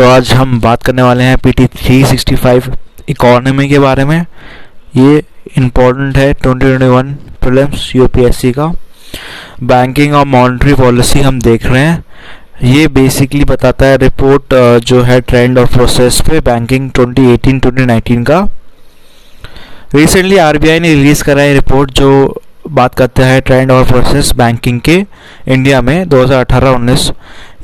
तो आज हम बात करने वाले हैं PT 365 इकोनॉमी के बारे में। ये इम्पोर्टेंट है 2021 प्रीलिम्स यूपीएससी का। बैंकिंग और मॉनेटरी पॉलिसी हम देख रहे हैं। ये बेसिकली बताता है रिपोर्ट जो है ट्रेंड और प्रोसेस पे बैंकिंग 2018-2019 का। रिसेंटली आरबीआई ने रिलीज़ करा है रिपोर्ट जो बात करता है ट्रेंड और प्रोसेस बैंकिंग के इंडिया में 2018-19।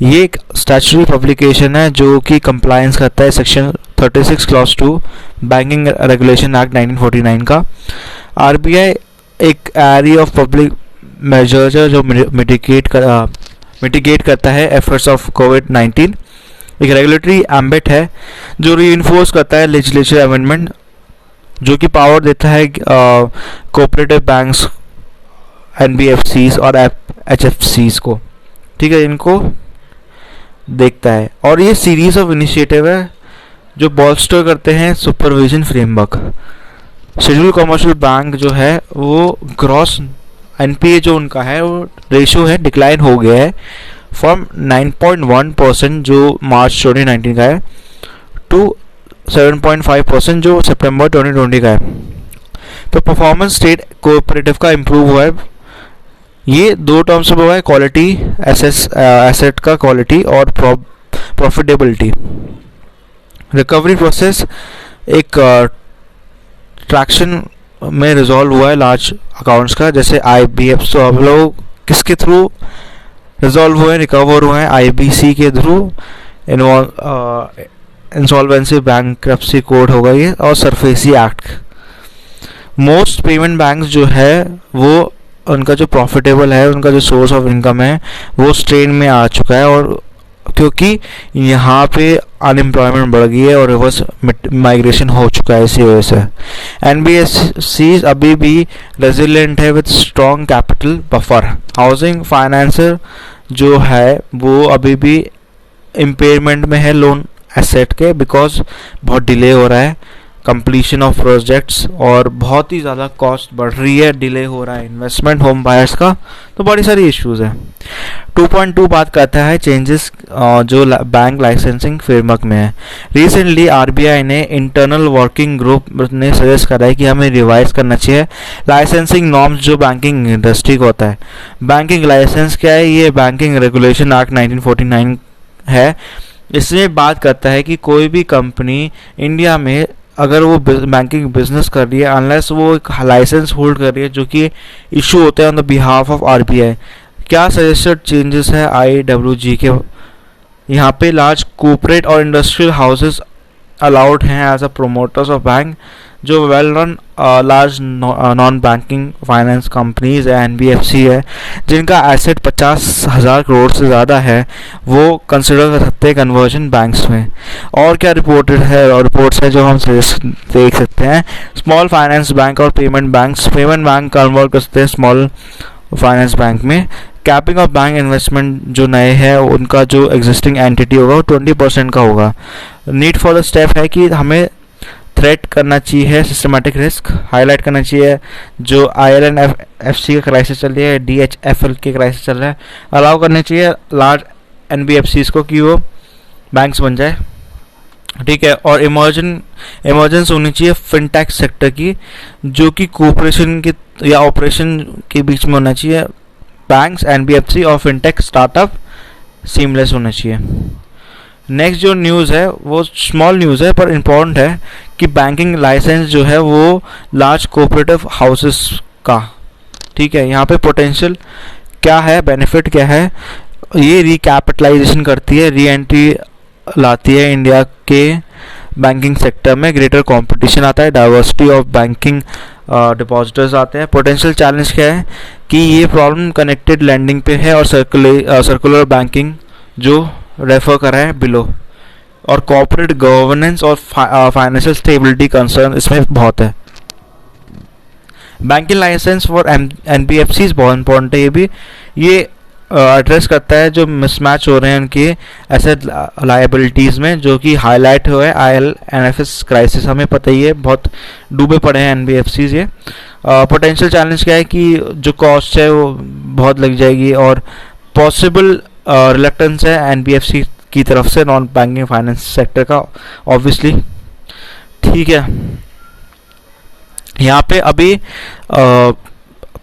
ये एक स्टैट्यूटरी पब्लिकेशन है जो कि कंप्लायंस करता है section 36 clause 2 banking regulation act 1949 का। आरबीआई एक एरिया ऑफ पब्लिक मेजर्स है जो मिटिगेट करता है एफर्ट्स ऑफ कोविड-19। एक रेगुलेटरी एम्बिट है जो रीइंफोर्स करता है लेजिस्लेटिव अमेंडमेंट, जो कि पावर देता है कोऑपरेटिव बैंक्स, एनबीएफसीज और एचएफसीज को, ठीक है, इनको देखता है। और ये सीरीज ऑफ इनिशिएटिव है जो बॉल्स्टर करते हैं supervision framework. Schedule commercial bank जो है वो ग्रॉस एनपीए जो उनका है वो रेशियो है डिक्लाइन हो गया है फ्रॉम 9.1% जो मार्च 2019 का है टू 7.5% जो सितंबर 2020 का है। तो परफॉर्मेंस स्टेट कोऑपरेटिव का इम्प्रूव हुआ है। ये दो टर्म्स में हुआ है, क्वालिटी एसेट का क्वालिटी और प्रॉफिटेबिलिटी। रिकवरी प्रोसेस एक ट्रैक्शन में रिजॉल्व हुआ है लार्ज अकाउंट्स का, जैसे आईबीएफ। तो अब लोग किसके थ्रू रिजॉल्व हुए हैं, रिकवर हुए हैं? आईबीसी के थ्रू। इंसॉल्वेंसी बैंक्रप्सी कोड होगा ये, और SARFAESI act. Most payment banks जो है वो उनका जो प्रॉफिटेबल है, उनका जो सोर्स ऑफ इनकम है वो स्ट्रेन में आ चुका है, और क्योंकि यहाँ पे अनएम्प्लॉयमेंट बढ़ गई है और रिवर्स माइग्रेशन हो चुका है इसी वजह से। एनबीएफसी अभी भी रेजिलिएंट है with strong capital buffer. Housing financer जो है वो अभी भी इम्पेयरमेंट में है लोन एसेट के, बिकॉज बहुत डिले हो रहा है कंप्लीशन ऑफ प्रोजेक्ट्स और बहुत ही ज़्यादा कॉस्ट बढ़ रही है, डिले हो रहा है इन्वेस्टमेंट होम बायर्स का, तो बड़ी सारी इश्यूज है। 2.2 बात करता है चेंजेस जो बैंक लाइसेंसिंग फ्रेमवर्क में है। रिसेंटली आरबीआई ने इंटरनल वर्किंग ग्रुप ने सजेस्ट करा है कि हमें रिवाइज करना चाहिए लाइसेंसिंग नॉर्म्स जो बैंकिंग इंडस्ट्री को होता है। बैंकिंग लाइसेंस क्या है? ये बैंकिंग रेगुलेशन एक्ट 1949 है। इसमें बात करता है कि कोई भी कंपनी इंडिया में अगर वो बैंकिंग बिजनेस कर रही है, अनलेस वो एक लाइसेंस होल्ड कर रही है जो कि इशू होते हैं on the behalf of RBI. क्या सजेस्टेड चेंजेस है आईडब्ल्यूजी के? यहाँ पे लार्ज कॉर्पोरेट और इंडस्ट्रियल हाउसेस अलाउड हैं as a promoters of bank, जो well run large non banking finance companies है, एनबीएफसी है, जिनका एसेट 50,000 करोड़ से ज़्यादा है, वो कंसिडर कर सकते हैं कन्वर्जन बैंक्स में। और क्या रिपोर्टेड है और रिपोर्ट्स है जो हम देख सकते हैं? स्मॉल फाइनेंस बैंक और पेमेंट बैंक कन्वर्ट कर सकते हैं स्मॉल फाइनेंस बैंक में। कैपिंग ऑफ बैंक इन्वेस्टमेंट जो नए हैं उनका जो एग्जिस्टिंग एंटिटी होगा वो 20% का होगा। नीड फॉर द स्टेप है कि हमें थ्रेट करना चाहिए सिस्टमेटिक रिस्क, हाईलाइट करना चाहिए जो IL&FC का क्राइसिस चल रहा है, DHFL के क्राइसिस चल रहा है, अलाउ करने चाहिए लार्ज एनबीएफसीज को कि वो बैंक्स बन जाए, ठीक है। और इमर्जेंस होनी चाहिए फिनटेक सेक्टर की, जो कि कोऑपरेशन के या ऑपरेशन के बीच में होना चाहिए। बैंक्स, एनबीएफसी और फिनटेक स्टार्टअप सीमलेस होना चाहिए। नेक्स्ट जो न्यूज़ है वो स्मॉल न्यूज़ है पर इम्पोर्टेंट है कि बैंकिंग लाइसेंस जो है वो लार्ज कोऑपरेटिव हाउसेस का, ठीक है। यहाँ पे पोटेंशियल क्या है, बेनिफिट क्या है? ये रिकैपिटलाइजेशन करती है, री एंट्री लाती है इंडिया के बैंकिंग सेक्टर में, ग्रेटर कंपटीशन आता है, डाइवर्सिटी ऑफ बैंकिंग डिपॉजिटर्स आते हैं। पोटेंशियल चैलेंज क्या है कि ये प्रॉब्लम कनेक्टेड लैंडिंग पे है और सर्कुलर बैंकिंग जो रेफर कर रहा है बिलो, और कॉर्पोरेट गवर्नेंस और फाइनेंशियल स्टेबिलिटी कंसर्न इसमें बहुत है। बैंकिंग लाइसेंस फॉर एनबीएफसीज बहुत इंपॉर्टेंट है। ये भी ये एड्रेस करता है जो मिसमैच हो रहे हैं उनके एसेट लायबिलिटीज़ में, जो कि हाईलाइट हुआ है IL&FS क्राइसिस। हमें पता ही है बहुत डूबे पड़े हैं एनबीएफसीज ये। पोटेंशियल चैलेंज क्या है कि जो कॉस्ट है वो बहुत लग जाएगी और पॉसिबल रिलेक्टेंस है एनबीएफसी की तरफ से, नॉन बैंकिंग फाइनेंस सेक्टर का ऑब्वियसली। ठीक है, यहाँ पे अभी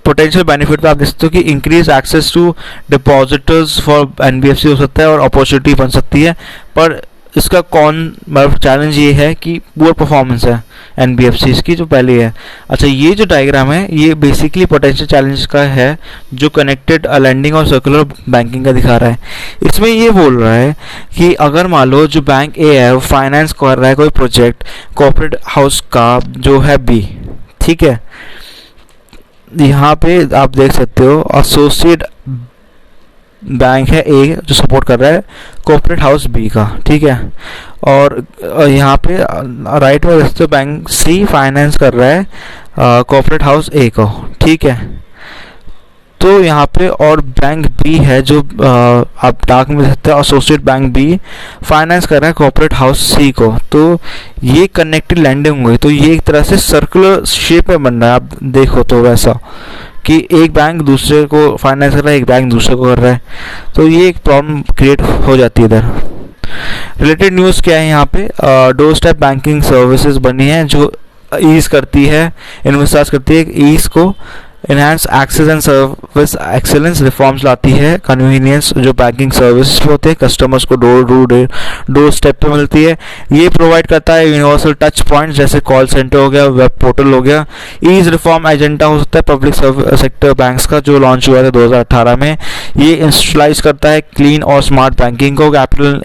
पोटेंशियल बेनिफिट पे आप देख सकते हो कि increase access to depositors for NBFC हो सकता है और अपॉर्चुनिटी बन सकती है, पर इसका मतलब चैलेंज ये है कि पुअर परफॉर्मेंस है एनबीएफसी की जो पहले है। अच्छा, ये जो डायग्राम है ये बेसिकली पोटेंशियल चैलेंज का है जो कनेक्टेड लेंडिंग और सर्कुलर बैंकिंग का दिखा रहा है। इसमें ये बोल रहा है कि अगर मान लो जो बैंक ए है वो फाइनेंस कर रहा है कोई प्रोजेक्ट कॉर्पोरेट हाउस का जो है बी, ठीक है, यहाँ पे आप देख सकते हो एसोसिएट बैंक है ए जो सपोर्ट कर रहा है कॉर्पोरेट हाउस बी का, ठीक है, और यहाँ पे राइट में देखते हो बैंक सी फाइनेंस कर रहा है कॉर्पोरेट हाउस ए को, ठीक है। तो यहाँ पे और बैंक बी है जो आप डार्क में देखते हो एसोसिएट बैंक बी फाइनेंस कर रहा है कॉर्पोरेट हाउस सी को, तो ये कनेक्टेड लैंडिंग हुई, तो ये एक तरह से सर्कुलर शेप में बन रहा है। आप देखो तो वैसा कि एक बैंक दूसरे को फाइनेंस कर रहा है, एक बैंक दूसरे को कर रहा है, तो ये एक प्रॉब्लम क्रिएट हो जाती है इधर। रिलेटेड न्यूज़ क्या है, यहाँ पे डोर स्टेप बैंकिंग सर्विसेज बनी है जो ईज करती है, इन्वेस्टर्स करती है ईज को, enhance access and service excellence, reforms लाती है, कन्वीनियंस जो बैंकिंग सर्विस होते हैं कस्टमर्स को डोर स्टेप पे मिलती है। ये प्रोवाइड करता है यूनिवर्सल टच पॉइंट जैसे कॉल सेंटर हो गया, वेब पोर्टल हो गया। ईज रिफॉर्म एजेंडा हो सकता है पब्लिक सेक्टर बैंक्स का जो लॉन्च हुआ था 2018 में। ये इंस्टलाइज करता है क्लीन और स्मार्ट बैंकिंग को, कैपिटल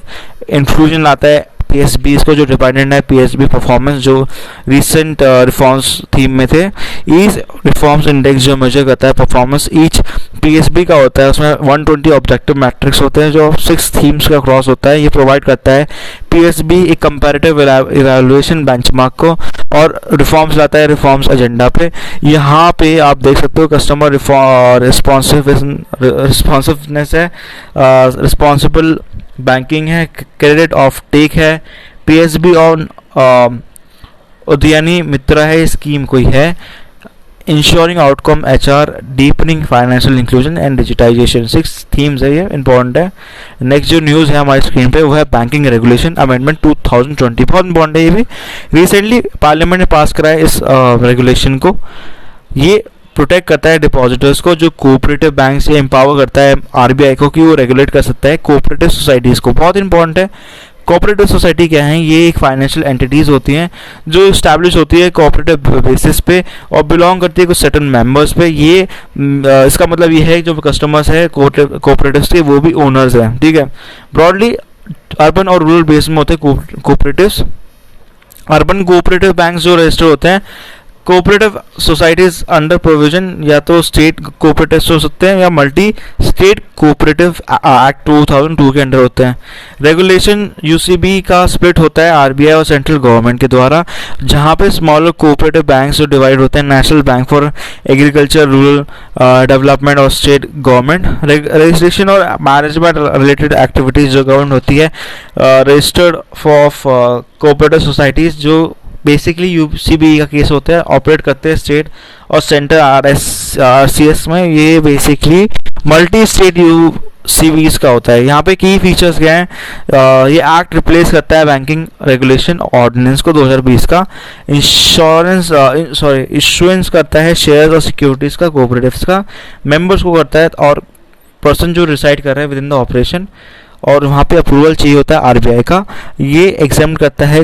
इंफ्यूजन लाता है पीएसबी को जो डिपेंडेंट है पीएसबी परफॉर्मेंस जो रिसेंट रिफॉर्म्स थीम में थे। ईच रिफॉर्म्स इंडेक्स जो मेजर करता है परफॉर्मेंस ईच पीएसबी का होता है, उसमें 120 ऑब्जेक्टिव मैट्रिक्स होते हैं जो 6 थीम्स का क्रॉस होता है। ये प्रोवाइड करता है पीएसबी एक कंपैरेटिव इवैल्यूएशन बेंचमार्क को और रिफॉर्म्स लाता है रिफॉर्म्स एजेंडा पे। यहाँ पे आप देख सकते हो कस्टमर रिस्पॉन्सिवनेस है, रिस्पॉन्सिबल बैंकिंग है, क्रेडिट ऑफ टेक है, पीएसबी और उद्यानी मित्रा है स्कीम कोई है, insuring outcome HR, deepening financial inclusion and digitisation. 6 themes है, ये इंपॉर्टेंट है। नेक्स्ट जो न्यूज़ है हमारी स्क्रीन पे वो है बैंकिंग रेगुलेशन अमेंडमेंट 2020, बहुत इंपॉर्टेंट है। ये भी रिसेंटली पार्लियामेंट ने पास करा है इस रेगुलेशन को। ये प्रोटेक्ट करता है डिपॉजिटर्स को, जो कोऑपरेटिव बैंक से एम्पावर करता है आरबीआई को कि वो रेगुलेट कर सकता है कोऑपरेटिव सोसाइटीज़ को। बहुत इंपॉर्टेंट है। कोऑपरेटिव सोसाइटी क्या है, ये एक फाइनेंशियल एंटिटीज़ होती हैं जो इस्टेब्लिश होती है कोऑपरेटिव बेसिस पे और बिलोंग करती है कुछ सर्टन मेंबर्स पे। ये इसका मतलब ये है जो कस्टमर्स है कोऑपरेटिव्स के वो भी ओनर्स हैं, ठीक है। ब्रॉडली अर्बन और रूरल बेस में होते हैं कोऑपरेटिव्स। अर्बन कोऑपरेटिव बैंक जो रजिस्टर होते हैं कोऑपरेटिव सोसाइटीज अंडर प्रोविजन या तो स्टेट कोऑपरेटिव्स हो सकते हैं या मल्टी स्टेट कोऑपरेटिव एक्ट 2002 के अंडर होते हैं। रेगुलेशन यूसीबी का स्प्लिट होता है आरबीआई और सेंट्रल गवर्नमेंट के द्वारा, जहां पे स्मॉलर कोऑपरेटिव बैंक्स जो डिवाइड होते हैं national bank for agriculture rural development और स्टेट गवर्नमेंट। रजिस्ट्रेशन और मैनेजमेंट रिलेटेड एक्टिविटीज़ जो गवर्नमेंट होती है रजिस्टर्ड फॉर कोऑपरेटिव सोसाइटीज़ जो बेसिकली यूसीबी का केस होता है, ऑपरेट करते हैं स्टेट और सेंटर आरसीएस में। ये बेसिकली मल्टी स्टेट यूसीबीज का होता है। यहाँ पे की फीचर्स क्या हैं, ये एक्ट रिप्लेस करता है बैंकिंग रेगुलेशन ऑर्डिनेंस को 2020 का। इशुएंस करता है शेयर्स और सिक्योरिटीज़ का कोऑपरेटिव्स का, मेंबर्स को करता है और पर्सन जो रिसाइड कर रहे हैं विद इन द ऑपरेशन, और वहाँ पे अप्रूवल चाहिए होता है आरबीआई का। ये एग्जाम करता है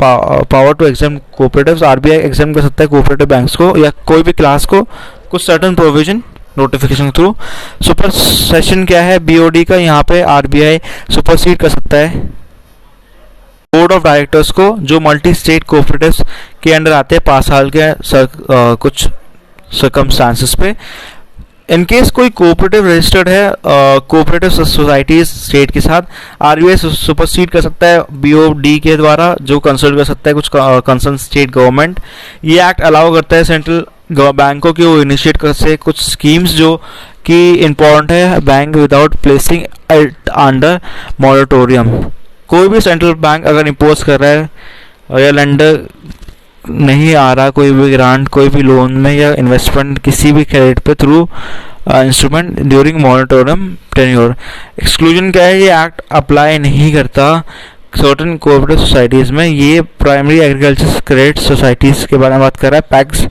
power to exam cooperatives. RBI exam कर सकता है कोऑपरेटिव बैंक्स को या कोई भी क्लास को कुछ सर्टन प्रोविजन नोटिफिकेशन के थ्रू। सुपर सेशन क्या है बीओडी का, यहाँ पे आरबीआई सुपरसीड कर सकता है बोर्ड ऑफ डायरेक्टर्स को जो मल्टी स्टेट कोऑपरेटिव्स के अंडर आते हैं 5 साल के कुछ सर्कमस्टांसेस पे। इन केस कोई कोऑपरेटिव रजिस्टर्ड है कोऑपरेटिव सोसाइटीज स्टेट के साथ, आरबीआई सुपरसीड कर सकता है बीओडी के द्वारा जो कंसल्ट कर सकता है कुछ कंसर्न स्टेट गवर्नमेंट। ये एक्ट अलाउ करता है सेंट्रल बैंकों की वो इनिशिएट कर से कुछ स्कीम्स जो कि इम्पोर्टेंट है bank without placing it under moratorium. कोई भी सेंट्रल बैंक अगर इम्पोज कर रहा है या लेंडर नहीं आ रहा कोई भी ग्रांट कोई भी लोन में या इन्वेस्टमेंट किसी भी क्रेडिट पे through instrument during moratorium tenure. Exclusion क्या है, ये एक्ट अप्लाई नहीं करता सर्टन कोऑपरेटिव सोसाइटीज़ में। ये प्राइमरी एग्रीकल्चर क्रेडिट सोसाइटीज़ के बारे में बात कर रहा है, PACS,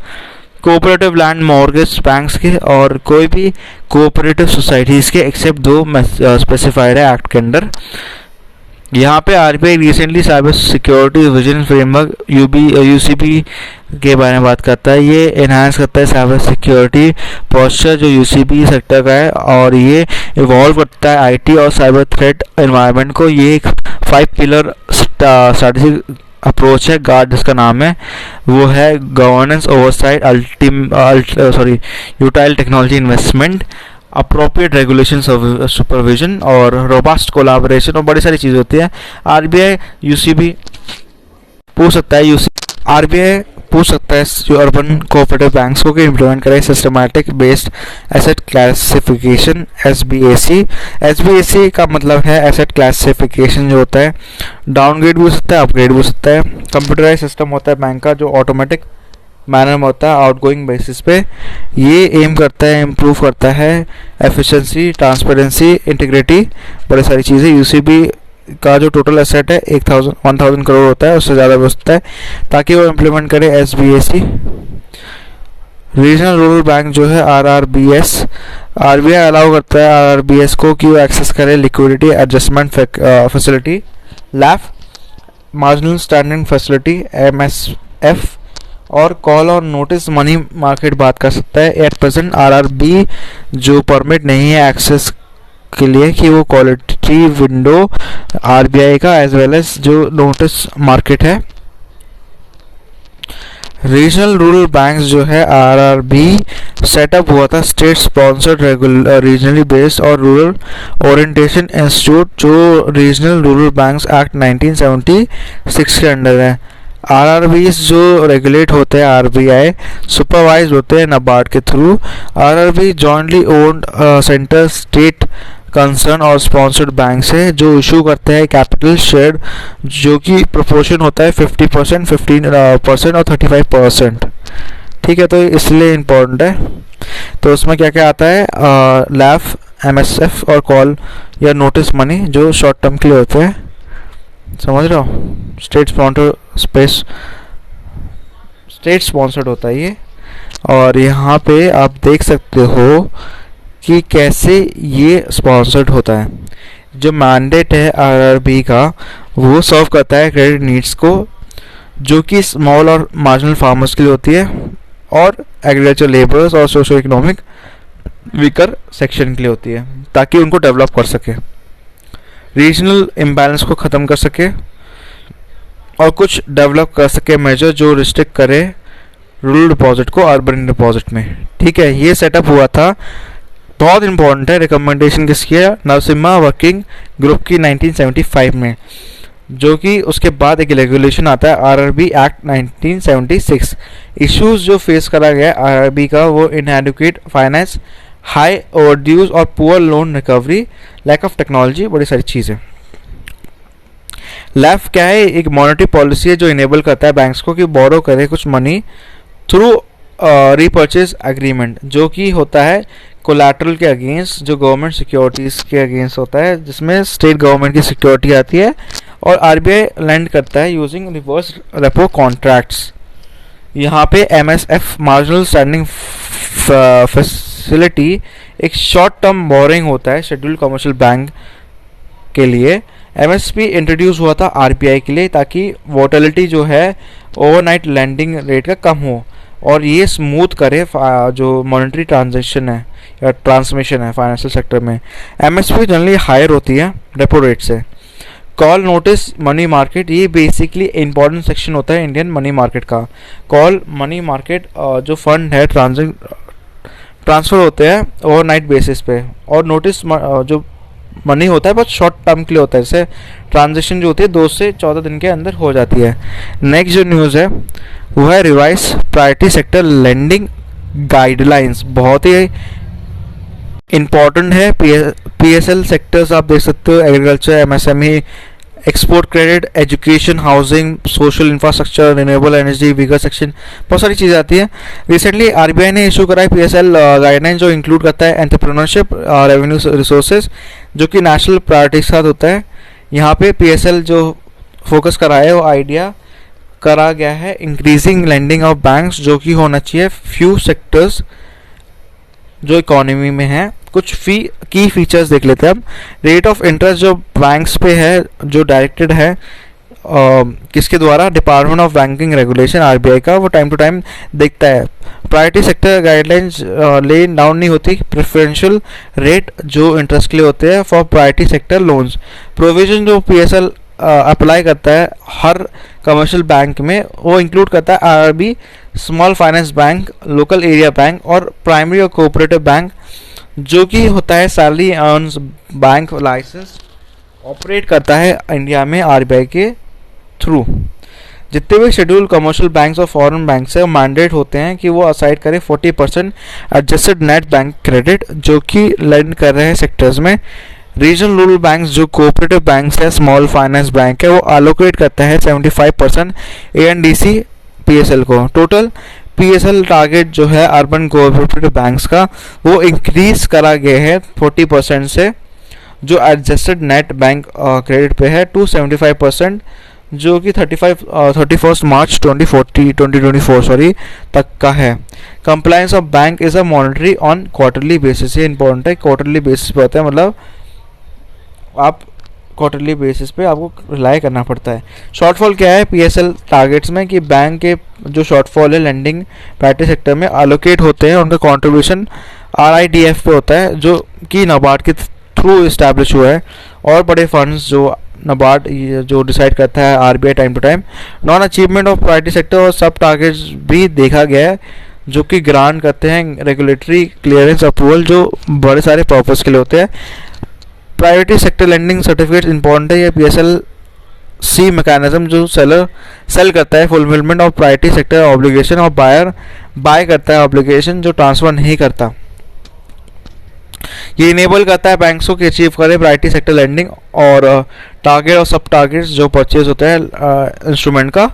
cooperative land mortgage banks के, और कोई भी कोऑपरेटिव सोसाइटीज़ के एक्सेप्ट दो स्पेसिफाइड है एक्ट के अंदर। यहाँ पे RBI recently cyber security vision framework UCB के बारे में बात करता है। ये एनहांस करता है साइबर सिक्योरिटी पोस्चर जो यूसीबी सेक्टर का है, और ये इवॉल्व करता है आईटी और साइबर थ्रेट एनवायरनमेंट को। ये एक 5 पिलर स्ट्रैटेजिक अप्रोच है गार्ड जिसका नाम है, वो है governance, oversight, utile technology investment, appropriate regulation supervision और रोबस्ट कोलाबोरेशन, और बड़ी सारी चीज़ होती है। आरबीआई यूसीबी पूछ सकता है आरबीआई पूछ सकता है जो अर्बन कोऑपरेटिव बैंक्स को कि इम्प्लीमेंट करें सिस्टमैटिक बेस्ड एसेट क्लासिफिकेशन एसबीएसी। एसबीएसी का मतलब है एसेट क्लासिफिकेशन जो होता है, डाउनग्रेड भी हो सकता है, अपग्रेड भी हो सकता है। कंप्यूटराइज सिस्टम होता है बैंक का जो ऑटोमेटिक मैनर में होता है आउटगोइंग बेसिस पे। ये एम करता है इम्प्रूव करता है एफिशिएंसी, ट्रांसपेरेंसी, इंटीग्रिटी, बड़ी सारी चीज़ें। यूसीबी का जो टोटल एसेट है 1000 करोड़ होता है, उससे ज़्यादा भी हो सकता है, ताकि वो इम्प्लीमेंट करे एसबीएसी। रीजनल रूरल बैंक जो है आरआरबीएस, आरबीआई अलाउ करता है आरआरबीएस को कि वो एक्सेस करे liquidity adjustment facility, LAF marginal standing facility MSF, और कॉल और नोटिस मनी मार्केट बात कर सकता है। एट प्रेजेंट आरआरबी जो परमिट नहीं है एक्सेस के लिए कि वो क्वालिटी विंडो आरबीआई का एज वेल एज जो नोटिस मार्केट है। रीजनल रूरल बैंक्स जो है आरआरबी सेटअप हुआ था स्टेट स्पॉन्सर्ड रीजनली बेस्ड और रूरल ओरिएंटेशन इंस्टीट्यूट जो रीजनल रूरल बैंक्स एक्ट 1976 के अंडर है। आरआरबीज जो रेगुलेट होते हैं आरबीआई सुपरवाइज होते हैं नाबार्ड के through. RRB jointly owned centre state concern और स्पॉन्सर्ड बैंक से जो इशू करते हैं कैपिटल शेयर जो कि प्रोपोर्शन होता है 50%, 15% और 35%। ठीक है, तो इसलिए इम्पोर्टेंट है। तो उसमें क्या क्या आता है, लैफ, एमएसएफ और कॉल या नोटिस मनी जो शॉर्ट टर्म के लिए होते हैं, समझ रहे हो। स्टेट स्पॉन्सर्ड होता है ये। और यहाँ पे आप देख सकते हो कि कैसे ये स्पॉन्सर्ड होता है। जो मैंडेट है आरआरबी का वो सर्व करता है क्रेडिट नीड्स को जो कि स्मॉल और मार्जिनल फार्मर्स के लिए होती है और एग्रीकल्चर लेबर्स और सोशो इकोनॉमिक वीकर सेक्शन के लिए होती है, ताकि उनको डेवलप कर सके, रीजनल इम्बैलेंस को ख़त्म कर सके और कुछ डेवलप कर सके मेजर जो रिस्ट्रिक्ट करे रूरल डिपॉजिट को अर्बन डिपॉजिट में। ठीक है, ये सेटअप हुआ था, बहुत इंपॉर्टेंट है। रिकमेंडेशन किसकी है, नरसिम्हा वर्किंग ग्रुप की 1975 में, जो कि उसके बाद एक रेगुलेशन आता है आरआरबी एक्ट 1976। इश्यूज जो फेस करा गया आरआरबी का वो इनएडिक्वेट फाइनेंस, हाई ओवरड्यूज और poor loan recovery, lack of technology, बड़ी सारी चीज़ें। लैफ क्या है, एक मॉनेटरी पॉलिसी है जो इनेबल करता है बैंक्स को कि बोरो करे कुछ मनी थ्रू रीपर्चेज एग्रीमेंट, जो कि होता है कोलैटरल के अगेंस्ट, जो गवर्नमेंट सिक्योरिटीज़ के अगेंस्ट होता है, जिसमें स्टेट गवर्नमेंट की सिक्योरिटी आती है और आरबीआई लेंड करता है यूजिंग रिवर्स रेपो कॉन्ट्रैक्ट्स। यहाँ पे एमएसएफ मार्जिनल स्टैंडिंग फैसिलिटी एक शॉर्ट टर्म बोरिंग होता है शेड्यूल्ड कमर्शियल बैंक के लिए। एमएसपी इंट्रोड्यूस हुआ था आरबीआई के लिए ताकि वोलेटिलिटी जो है ओवरनाइट लैंडिंग रेट का कम हो और ये स्मूथ करे जो मॉनेटरी ट्रांजैक्शन है या ट्रांसमिशन है फाइनेंशियल सेक्टर में। एमएसपी जनरली हायर होती है रेपो रेट से। कॉल नोटिस मनी मार्केट, ये बेसिकली इंपॉर्टेंट सेक्शन होता है इंडियन मनी मार्केट का। कॉल मनी मार्केट जो फंड है ट्रांसफ़र होते हैं ओवरनाइट बेसिस पे, और नोटिस जो मनी होता है बहुत शॉर्ट टर्म के लिए होता है, जैसे ट्रांजेक्शन जो होती है 2 से 14 दिन के अंदर हो जाती है। नेक्स्ट जो न्यूज़ है वो है revise priority sector lending guidelines, बहुत ही इम्पॉर्टेंट है। पीएसएल सेक्टर्स आप देख सकते हो, agriculture, MSME, export credit, education, housing, social infrastructure, renewable energy, Uyghur section, बहुत सारी चीज़ें आती हैं। रिसेंटली आरबीआई ने इशू करा है पीएसएल गाइडलाइन जो इंक्लूड करता है एंटरप्रेन्योरशिप, रेवेन्यू रिसोर्सेज, जो कि नेशनल प्रायोरिटी के साथ होता है। यहाँ पे पीएसएल जो फोकस करा है वो आइडिया करा गया है इंक्रीजिंग लेंडिंग ऑफ बैंक्स, जो कि होना चाहिए फ्यू सेक्टर्स जो इकोनॉमी में है। कुछ की फीचर्स देख लेते हैं हम। रेट ऑफ इंटरेस्ट जो बैंक्स पे है, जो डायरेक्टेड है किसके द्वारा, department of banking regulation RBI का, वो टाइम टू टाइम देखता है। Priority sector guidelines lay down नहीं होती, प्रेफरेंशियल रेट जो इंटरेस्ट के लिए होते हैं for priority sector loans. Provision जो पीएसएल अप्लाई करता है हर कमर्शियल बैंक में, वो इंक्लूड करता है RB, small finance bank, local area bank और प्राइमरी और कोऑपरेटिव बैंक, जो कि होता है salary earns bank licence, operate करता है इंडिया में आरबीआई के थ्रू। जितने भी शेड्यूल कमर्शियल बैंक्स और फॉरेन बैंक से मैंडेट होते हैं कि वो असाइड करें 40% एडजस्टेड नेट बैंक क्रेडिट, जो कि लेंड कर रहे हैं सेक्टर्स में। रीजनल रूरल बैंक्स जो कोऑपरेटिव बैंक्स है, स्मॉल फाइनेंस बैंक है, वो एलोकेट करता है 75% एएनडीसी पीएसएल को। टोटल पीएसएल टारगेट जो है अर्बन कोऑपरेटिव बैंक्स का, वो इंक्रीज करा गया है 40% से, जो एडजस्टेड नेट बैंक क्रेडिट पे है, टू 75%, जो कि 31 मार्च 2024 तक का है। Compliance of bank is a monetary on quarterly basis, ये इंपॉर्टेंट है, क्वार्टरली बेसिस पे होता है, मतलब आप क्वार्टरली बेसिस पे आपको रिलाई करना पड़ता है। शॉर्टफॉल क्या है पीएसएल टारगेट्स में, कि बैंक के जो शॉर्टफॉल है लेंडिंग प्राइवेट सेक्टर में एलोकेट होते हैं, उनका कंट्रीब्यूशन आरआईडीएफ पे होता है, जो कि नाबार्ड के थ्रू इस्टेब्लिश हुआ है, और बड़े फंड्स जो नाबार्ड जो डिसाइड करता है RBI time to time. Non achievement of priority sector और सब टारगेट्स भी देखा गया है, जो कि ग्रांट करते हैं रेगुलेटरी क्लियरेंस अप्रूवल, जो बड़े सारे पर्पस के लिए होते हैं। Priority sector lending certificate important है, ये पीएसएल सी मैकेनिज्म जो सेलर सेल करता है fulfilment of priority sector obligation, और बायर बाय करता है ऑब्लिगेशन जो ट्रांसफर नहीं करता। ये इनेबल करता है बैंक्स को कि अचीव करे प्रायोरिटी सेक्टर लेंडिंग और टारगेट और सब टारगेट्स जो परचेज होते हैं इंस्ट्रूमेंट का।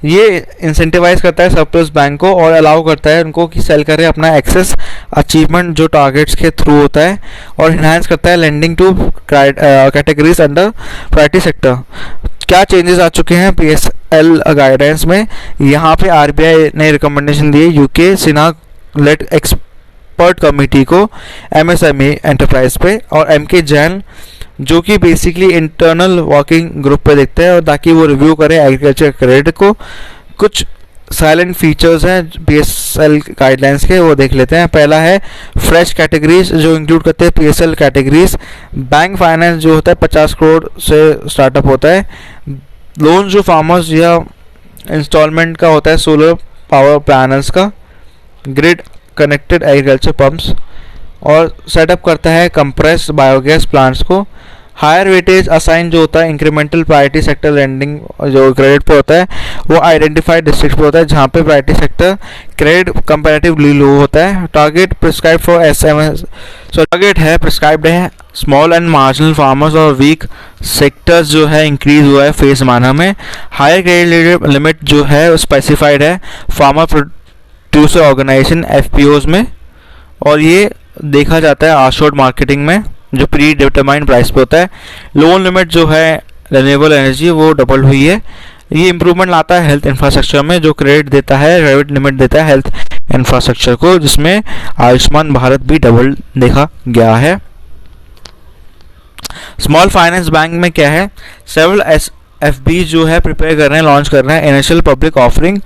ये इंसेंटिवाइज करता है सरप्लस बैंक को और अलाउ करता है उनको कि सेल करें अपना एक्सेस अचीवमेंट जो टारगेट्स के थ्रू होता है, और इन्हांस करता है lending two categories under priority sector. क्या चेंजेस आ चुके हैं पीएसएल गाइडेंस में, यहाँ पे आरबीआई ने रिकमेंडेशन दी है UK Sinha led expert committee को एमएसएमई एंटरप्राइज पे, और एमके जैन जो कि बेसिकली इंटरनल वर्किंग ग्रुप पे देखते हैं, और ताकि वो रिव्यू करें एग्रीकल्चर क्रेडिट को। कुछ साइलेंट फीचर्स हैं पीएसएल गाइडलाइंस के, वो देख लेते हैं। पहला है फ्रेश कैटेगरीज जो इंक्लूड करते हैं पीएसएल कैटेगरीज। बैंक फाइनेंस जो होता है 50 करोड़ से स्टार्टअप होता है। लोन जो फार्मर्स या इंस्टॉलमेंट का होता है सोलर पावर पैनल्स का। ग्रिड कनेक्टेड एग्रीकल्चर पंप्स, और सेटअप करता है कंप्रेस्ड बायोगैस प्लांट्स को। हायर वेटेज असाइन जो होता है इंक्रीमेंटल प्रायोरिटी सेक्टर लेंडिंग जो क्रेडिट पे होता है, वो आइडेंटिफाइड डिस्ट्रिक्ट पे होता है जहाँ पे प्रायोरिटी सेक्टर क्रेडिट कंपैरेटिवली लो होता है। Target prescribe for SMS, so target है प्रिस्क्राइब्ड है स्मॉल एंड मार्जिनल फार्मर्स और वीक सेक्टर्स जो है इंक्रीज हुआ है फेज माना में। हायर क्रेडिट लिमिट जो है स्पेसिफाइड है फार्मर प्रोड्यूसर ऑर्गेनाइजेशन एफपीओज में, और ये देखा जाता है आशोर्ड मार्केटिंग में जो प्री डिटरमाइंड प्राइस पे होता है। लोन लिमिट जो है रिन्यूएबल एनर्जी वो डबल हुई है। ये इंप्रूवमेंट लाता है हेल्थ इंफ्रास्ट्रक्चर में, जो क्रेडिट देता है क्रेडिट लिमिट देता है हेल्थ इंफ्रास्ट्रक्चर को, जिसमें आयुष्मान भारत भी डबल देखा गया है। स्मॉल फाइनेंस बैंक में क्या है, सेवरल एसएफबी जो है प्रिपेयर कर रहे हैं, लॉन्च कर रहे हैं इनिशियल पब्लिक ऑफरिंग।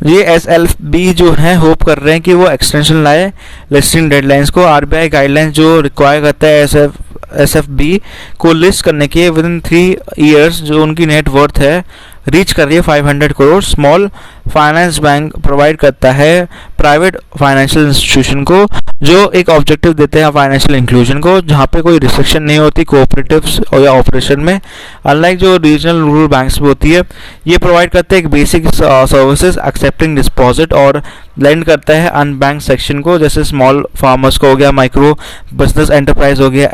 ये एसएलबी जो है होप कर रहे हैं कि वो एक्सटेंशन लाए लिस्टिंग डेडलाइंस को। आरबीआई गाइडलाइंस जो रिक्वायर करता है एसएफबी को लिस्ट करने के विद इन 3 ईयर्स जो उनकी नेट वर्थ है रीच कर रही है 500 crore. Small finance bank provide करता है प्राइवेट फाइनेंशियल इंस्टीट्यूशन को जो एक ऑब्जेक्टिव देते हैं फाइनेंशियल इंक्लूजन को, जहाँ पे कोई रिस्ट्रिक्शन नहीं होती कोऑपरेटिव्स और या ऑपरेशन में, अनलाइक जो रीजनल रूरल बैंक्स में होती है। ये प्रोवाइड करते हैं एक बेसिक सर्विसेज एक्सेप्टिंग डिपॉजिट और लेंड करता है अनबैंक सेक्शन को, जैसे स्मॉल फार्मर्स को हो गया, माइक्रो बिजनेस एंटरप्राइज हो गया,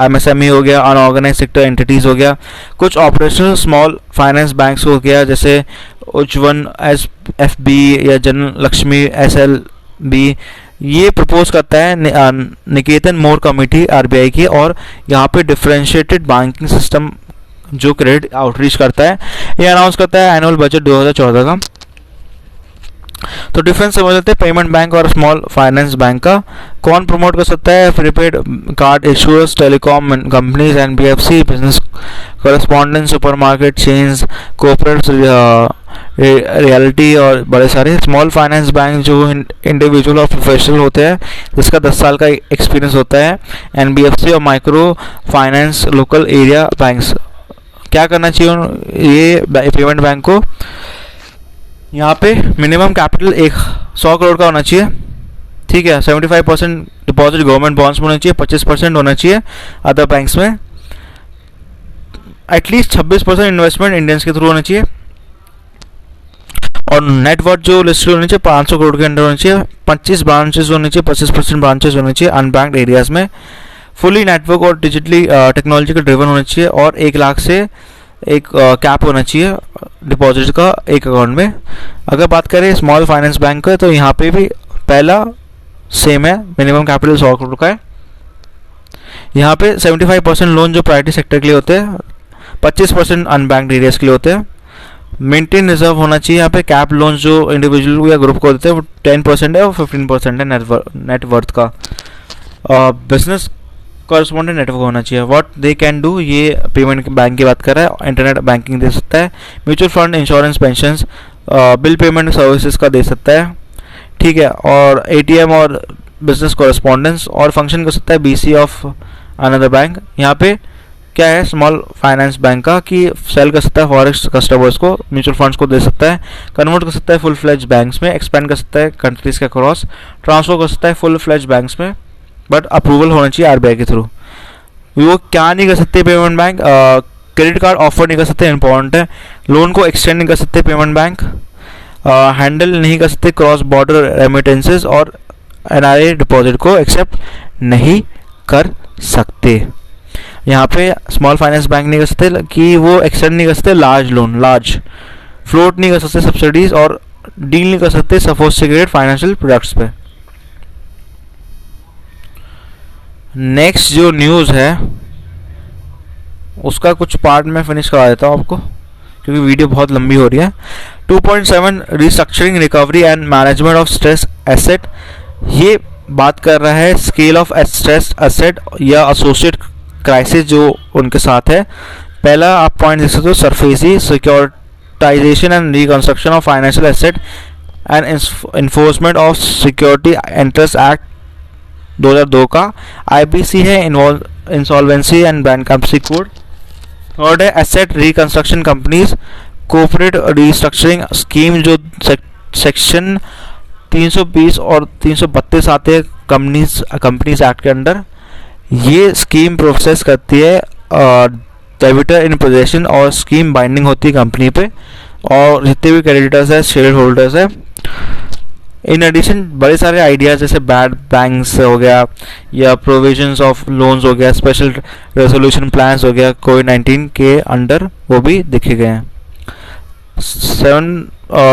MSME हो गया, अनऑर्गेनाइज सेक्टर एंटिटीज़ हो गया, कुछ ऑपरेशनल स्मॉल फाइनेंस बैंक्स हो गया जैसे उज्जवन SFB या जन लक्ष्मी SLB। ये प्रपोज करता है निकेतन मोर कमेटी RBI की, और यहाँ पे डिफरेंशिएटेड बैंकिंग सिस्टम जो क्रेडिट आउटरीच करता है, ये अनाउंस करता है एनुअल बजट 2014 का। तो डिफरेंस समझ लेते हैं पेमेंट बैंक और स्मॉल फाइनेंस बैंक का। कौन प्रमोट कर सकता है? Prepaid card issuers, telecom companies, NBFC, business correspondent, supermarket chains, corporate reality और बड़े सारे। स्मॉल फाइनेंस बैंक जो इंडिविजुअल और प्रोफेशनल होते हैं जिसका 10 साल का एक्सपीरियंस होता है। NBFC और micro finance local area banks. क्या करना चाहिए ये पेमेंट बैंक को? यहाँ पे मिनिमम कैपिटल 100 करोड़ का होना चाहिए, ठीक है। 75% डिपॉजिट गवर्नमेंट बॉन्ड्स में होना चाहिए, 25% होना चाहिए अदर बैंक्स में, एटलीस्ट 26% इन्वेस्टमेंट इंडियंस के थ्रू होना चाहिए, और नेटवर्थ जो लिस्टेड होनी चाहिए 500 करोड़ के अंडर होना चाहिए, 25 ब्रांचेस होने चाहिए, 25% ब्रांचेस होने चाहिए अनबैंक्ड एरियाज में, फुली नेटवर्क और डिजिटली टेक्नोलॉजिकल ड्रिवन होना चाहिए, और 1 लाख से एक कैप होना चाहिए डिपॉजिट का एक अकाउंट में। अगर बात करें स्मॉल फाइनेंस बैंक का, तो यहाँ पे भी पहला सेम है, मिनिमम कैपिटल 100 करोड़ का है। यहाँ पे 75% लोन जो प्राइवेट सेक्टर के लिए होते हैं, 25% अनबैंक्ड एरियाज के लिए होते हैं। मेंटेन रिजर्व होना चाहिए। यहाँ पे कैप लोन जो इंडिविजुअल या ग्रुप को देते हैं वो 10% है और 15% है नेटवर्थ का। बिजनेस कॉरेस्पॉन्डेंट नेटवर्क होना चाहिए। व्हाट दे कैन डू, ये पेमेंट बैंक की बात कर रहा है। इंटरनेट बैंकिंग दे सकता है, mutual fund, insurance, pension, bill payment services का दे सकता है, ठीक है। और ATM और बिजनेस कॉरेस्पॉन्डेंस, और फंक्शन कर सकता है BC ऑफ अनदर बैंक। यहाँ पे क्या है स्मॉल फाइनेंस बैंक का कि सेल कर सकता है फॉरेक्स कस्टमर्स को, म्यूचुअल फंड्स को दे सकता है, कन्वर्ट कर सकता है फुल फ्लेज बैंक्स में, एक्सपेंड कर सकता है कंट्रीज के क्रॉस, ट्रांसफर कर सकता है फुल फ्लेज बैंक्स में, बट अप्रूवल होना चाहिए RBI के थ्रू। वो क्या नहीं कर सकते payment bank? Credit card offer नहीं कर सकते, इंपॉर्टेंट है। लोन को एक्सटेंड नहीं कर सकते पेमेंट बैंक, हैंडल नहीं कर सकते क्रॉस बॉर्डर रेमिटेंसेस, और NRI डिपॉजिट को एक्सेप्ट नहीं कर सकते। यहाँ पे स्मॉल फाइनेंस बैंक नहीं कर सकते कि वो एक्सटेंड नहीं कर सकते लार्ज लोन, लार्ज फ्लोट नहीं कर सकते सब्सिडीज, और डील नहीं कर सकते सोफिस्टिकेटेड फाइनेंशियल प्रोडक्ट्स पे। नेक्स्ट जो न्यूज़ है उसका कुछ पार्ट मैं फिनिश करा देता हूँ आपको, क्योंकि वीडियो बहुत लंबी हो रही है। 2.7 restructuring recovery and management of stress asset. ये बात कर रहा है स्केल ऑफ स्ट्रेस एसेट या एसोसिएट क्राइसिस जो उनके साथ है। पहला आप पॉइंट देख सकते हो, SARFAESI securitisation and reconstruction of financial asset and enforcement of security interest act 2002 का। IBC है insolvency and bankruptcy code. Third है asset reconstruction companies corporate restructuring scheme जो सेक्शन 320 और 332 आते हैं कंपनीज एक्ट के अंडर। ये स्कीम प्रोसेस करती है डेबिटर इन पोजेशन, और स्कीम बाइंडिंग होती है कंपनी पे, और जितने भी क्रेडिटर्स है, शेयर होल्डर्स है। इन एडिशन बड़े सारे आइडियाज जैसे बैड बैंक्स हो गया, या प्रोविजंस ऑफ लोन्स हो गया, स्पेशल रेजोल्यूशन प्लान्स हो गया, कोविड-19 के अंडर वो भी दिखे गए हैं।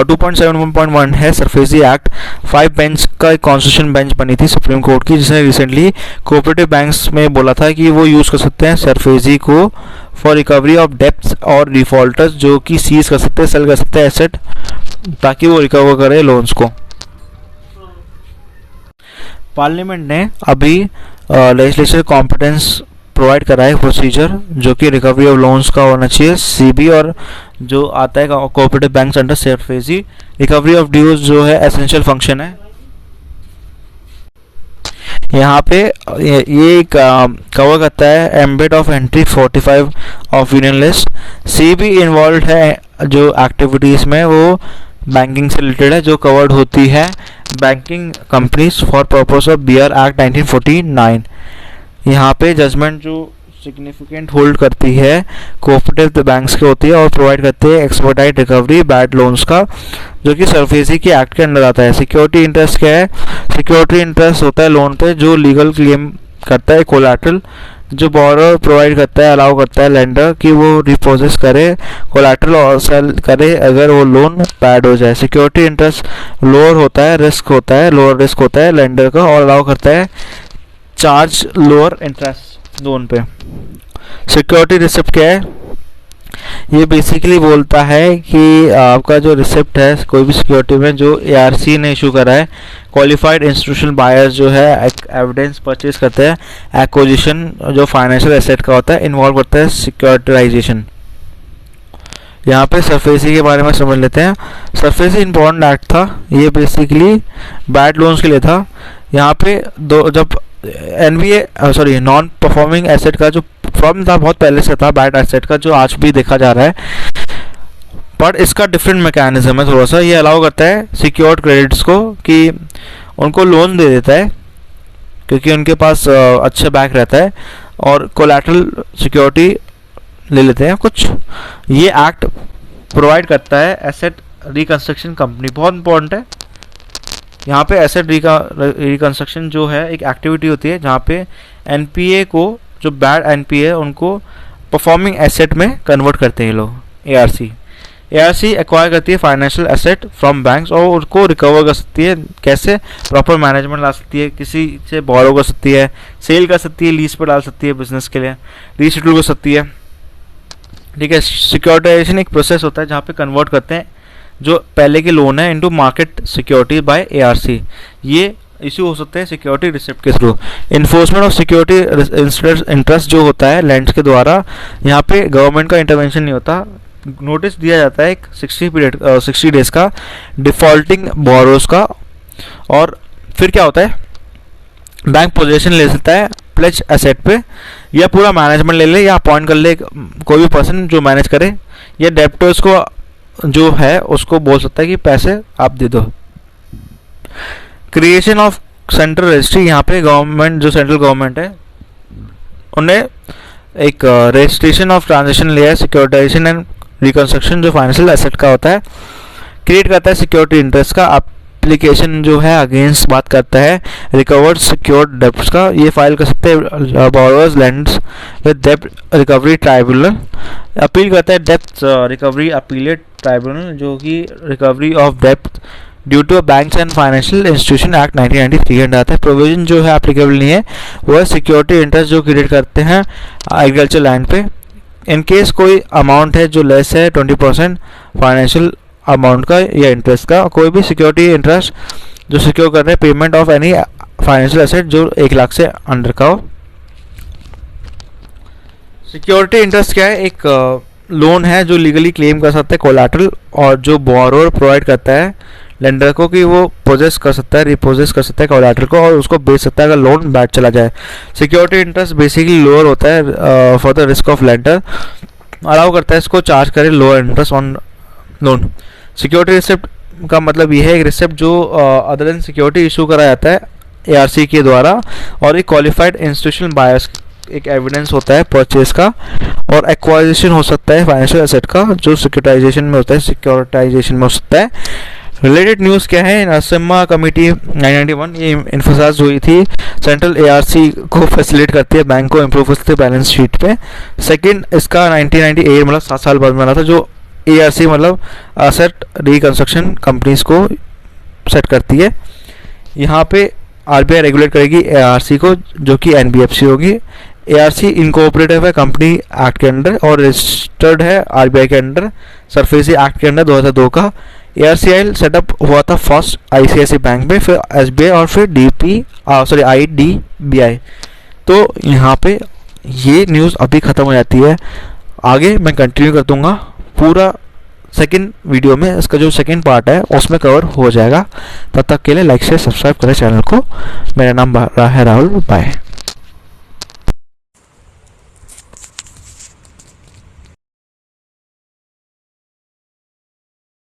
2.7.1 है सरफेसी एक्ट। 5 बेंच का एक कॉन्स्टिट्यूशन बेंच बनी थी सुप्रीम कोर्ट की, जिसने रिसेंटली कोऑपरेटिव बैंक्स में बोला था कि वो यूज़ कर सकते हैं सरफेसी को फॉर रिकवरी ऑफ डेप्ट्स और डिफॉल्टर्स, जो कि सीज कर सकते हैं, सेल कर सकते हैं एसेट, ताकि वो रिकवर करे लोन्स को। पार्लियामेंट ने अभी लेजिस्लेचर कॉम्पिटेंस प्रोवाइड करा है प्रोसीजर जो कि रिकवरी ऑफ लोन्स का होना चाहिए, CB, और जो आता है cooperative banks under SARFAESI. Recovery of dues जो है एसेंशियल फंक्शन है। यहाँ पे ये कवर करता है embed of entry 45 of union list. CB involve है जो एक्टिविटीज़ में वो बैंकिंग से रिलेटेड है, जो कवर्ड होती है banking companies for purpose of BR act 1949। यहाँ पे जजमेंट जो सिग्निफिकेंट होल्ड करती है कोऑपरेटिव बैंक्स की होती है और प्रोवाइड करती है एक्सपर्टाइज रिकवरी बैड लोन्स का, जो कि सरफेसी की एक्ट के अंदर आता है। सिक्योरिटी इंटरेस्ट क्या है? सिक्योरिटी इंटरेस्ट होता है लोन पे जो लीगल क्लेम करता है कोलैटरल, जो बोरोवर प्रोवाइड करता है, अलाउ करता है लेंडर कि वो रिपोजेस करे कोलैटरल और सेल करे अगर वो लोन बैड हो जाए। सिक्योरिटी इंटरेस्ट लोअर होता है, लोअर रिस्क होता है लेंडर का और अलाउ करता है चार्ज लोअर इंटरेस्ट लोन पे। सिक्योरिटी रिसिप्ट क्या है? ये बेसिकली बोलता है कि आपका जो रिसिप्ट है कोई भी सिक्योरिटी में जो ARC ने इशू करा है, क्वालिफाइड इंस्टीट्यूशनल बायर्स जो है एविडेंस परचेज करते हैं, एक्विजिशन जो फाइनेंशियल एसेट का होता है इन्वॉल्व करता है सिक्योरिटाइजेशन। यहाँ पे सरफेसी के बारे में समझ लेते हैं। सरफेसी इम्पोर्टेंट एक्ट था, ये बेसिकली बैड लोन्स के लिए था। यहाँ पे जब NBA नॉन परफॉर्मिंग एसेट का जो प्रॉब्लम था बहुत पहले से था बैड एसेट का, जो आज भी देखा जा रहा है, पर इसका डिफरेंट मैकेनिज्म है थोड़ा सा। ये अलाउ करता है सिक्योर्ड क्रेडिट्स को कि उनको लोन दे देता है क्योंकि उनके पास अच्छा बैक रहता है और कोलैटरल सिक्योरिटी ले लेते हैं कुछ। ये एक्ट प्रोवाइड करता है एसेट रिकंस्ट्रक्शन कंपनी, बहुत इंपॉर्टेंट है। यहाँ पे एसेट रिकंस्ट्रक्शन जो है एक एक्टिविटी होती है जहाँ पे NPA को, जो बैड NPA है उनको परफॉर्मिंग एसेट में कन्वर्ट करते हैं लोग। ARC एक्वायर करती है फाइनेंशियल एसेट फ्रॉम बैंक्स और उनको रिकवर कर सकती है। कैसे? प्रॉपर मैनेजमेंट ला सकती है, किसी से बोरो कर सकती है, सेल कर सकती है, लीज पर डाल सकती है बिजनेस के लिए, रीसेटल कर सकती है। ठीक है। सिक्योरिटाइजेशन एक प्रोसेस होता है जहाँ पे कन्वर्ट करते हैं जो पहले के लोन है into market security bye ARC। ये इशू हो सकते हैं सिक्योरिटी रिसिप्ट के through. Enforcement of security interest जो होता है लैंड्स के द्वारा, यहाँ पे गवर्नमेंट का इंटरवेंशन नहीं होता। नोटिस दिया जाता है एक 60 डेज का डिफॉल्टिंग बोरोस का, और फिर क्या होता है बैंक पोजीशन ले सकता है प्लेज एसेट पे, या पूरा मैनेजमेंट ले ले या अपॉइंट कर ले कोई भी पर्सन जो मैनेज करे, या डेप्टर्स को जो है उसको बोल सकता है कि पैसे आप दे दो। क्रिएशन ऑफ सेंट्रल रजिस्ट्री, यहाँ पे गवर्नमेंट जो सेंट्रल गवर्नमेंट है उन्हें एक रजिस्ट्रेशन ऑफ ट्रांजेक्शन लिया है सिक्योरिटाइजेशन एंड रिकंस्ट्रक्शन जो फाइनेंशियल एसेट का होता है, क्रिएट करता है सिक्योरिटी इंटरेस्ट का। एप्लीकेशन जो है अगेंस्ट बात करता है रिकवर्ड सिक्योर्ड डेब्ट्स का, ये फाइल कर सकते हैं बोरोवर्स लैंड्स विद डेब्ट रिकवरी ट्राइब्यूनल। अपील करता है डेब्ट रिकवरी अपीलेट ट्राइब्यूनल जो कि रिकवरी ऑफ डेब्ट due to banks and financial institution act 1993 under आता है। प्रोविजन जो है एप्लीकेबल नहीं है, वो है सिक्योरिटी इंटरेस्ट जो क्रिएट करते हैं एग्रीकल्चर लैंड पे। इन केस कोई अमाउंट है जो लेस है 20% फाइनेंशियल अमाउंट का या इंटरेस्ट का, कोई भी सिक्योरिटी इंटरेस्ट जो सिक्योर कर रहे हैं payment of any financial asset जो 1 लाख से अंडर का हो। सिक्योरिटी इंटरेस्ट क्या है? एक लोन है जो लीगली क्लेम कर सकते हैं कोलैटरल, और जो बोरोवर प्रोवाइड करता है लेंडर को कि वो पोजेस कर सकता है, रिपोजेस कर सकता है कोलैटरल को और उसको बेच सकता है अगर लोन बैड चला जाए। सिक्योरिटी इंटरेस्ट बेसिकली लोअर होता है for the risk of lender, allow करता है इसको चार्ज करे lower interest on loan. Security receipt का मतलब ये है एक रिसिप्ट जो अदर देन सिक्योरिटी इशू करा जाता है ARC के द्वारा, और एक क्वालिफाइड इंस्टीट्यूशनल बायर्स एक एविडेंस होता है परचेज का, और एक्वाइजिशन हो सकता है फाइनेंशियल एसेट का जो सिक्योरिटाइजेशन में होता है, सिक्योरिटाइजेशन में हो सकता है। रिलेटेड न्यूज़ क्या है? नरसिम्हा कमेटी 991 ये इन्फोसाइज हुई थी, सेंट्रल ARC को फैसिलिटेट करती है बैंक को इम्प्रूव करती है बैलेंस शीट पे। सेकंड इसका 1998 मतलब 7 साल बाद बना था, जो ARC मतलब एसेट रिकंस्ट्रक्शन कंपनीज को सेट करती है। यहाँ पे RBI रेगुलेट करेगी ARC को जो कि NBFC होगी। ARC इनकोऑपरेटिव है कंपनी एक्ट के अंडर और रजिस्टर्ड है RBI के अंडर सरफेसी एक्ट के अंडर 2002 का। ARCIL सेटअप हुआ था फर्स्ट ICICI बैंक में, फिर SBI और फिर IDBI। तो यहाँ पे ये न्यूज़ अभी ख़त्म हो जाती है, आगे मैं कंटिन्यू कर दूँगा पूरा सेकंड वीडियो में, इसका जो सेकंड पार्ट है उसमें कवर हो जाएगा। तब तक के लिए लाइक से सब्सक्राइब करें चैनल को। मेरा नाम है राहुल, बाय।